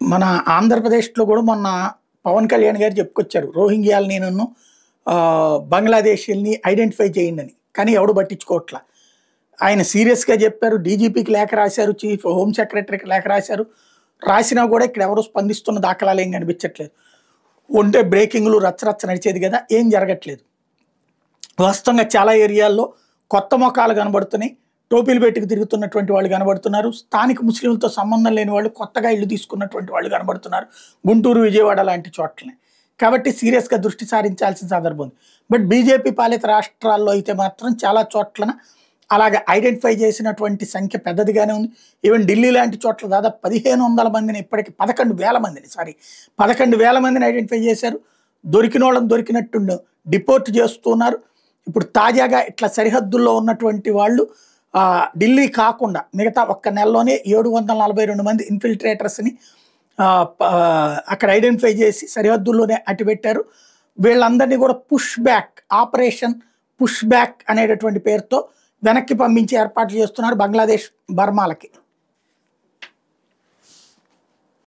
మన ఆంధ్రప్రదేశ్‌లో గూడా మొన్న పవన్ కళ్యాణ్ గారు చెప్పుకొచ్చారు. రోహింగ్యాలని బంగ్లాదేశీయుల్ని ఐడెంటిఫై చేయండని. కానీ ఎవడు పట్టించుకోవట్ల. ఆయన సీరియస్‌గా చెప్పారు. డీజీపీకి లేఖ రాశారు. చీఫ్ హోమ్ సెక్రటరీకి లేఖ రాశారు. రాసినా గూడా ఇక్కడ ఎవరు స్పందిస్తున్న దాఖలాలేం కనిపించట్లేదు. ఉంటే బ్రేకింగ్‌లు రచ్చరచ్చ నడిచేది గదా! ఏం జరగట్లేదు. వాస్తవంగా చాలా ఏరియాల్లో కొత్త మొఖాలు కనబడుతున్నాయి. టోపీలు పెట్టుకు తిరుగుతున్నటువంటి వాళ్ళు కనబడుతున్నారు. స్థానిక ముస్లింలతో సంబంధం లేని వాళ్ళు కొత్తగా ఇల్లు తీసుకున్నటువంటి వాళ్ళు కనబడుతున్నారు. గుంటూరు, విజయవాడ లాంటి చోట్లనే. కాబట్టి సీరియస్‌గా దృష్టి సారించాల్సిన సందర్భం ఉంది. బట్ బీజేపీ పాలిత రాష్ట్రాల్లో అయితే మాత్రం చాలా చోట్లన అలాగ ఐడెంటిఫై చేసినటువంటి సంఖ్య పెద్దదిగానే ఉంది. ఈవెన్ ఢిల్లీ లాంటి చోట్ల దాదాపు 1500 మందిని ఇప్పటికి 11,000 మందిని 11,000 మందిని ఐడెంటిఫై చేశారు. దొరికినోళ్ళని దొరికినట్టు డిపోర్ట్ చేస్తున్నారు. ఇప్పుడు తాజాగా ఇట్లా సరిహద్దుల్లో ఉన్నటువంటి వాళ్ళు ఢిల్లీ కాకుండా మిగతా ఒక్క నెలలోనే 742 మంది ఇన్ఫిల్ట్రేటర్స్‌ని అక్కడ ఐడెంటిఫై చేసి సరిహద్దుల్లోనే అట్టిపెట్టారు. వీళ్ళందరినీ కూడా ఆపరేషన్ పుష్ బ్యాక్ అనేటటువంటి పేరుతో వెనక్కి పంపించే ఏర్పాట్లు చేస్తున్నారు బంగ్లాదేశ్, బర్మాలకి.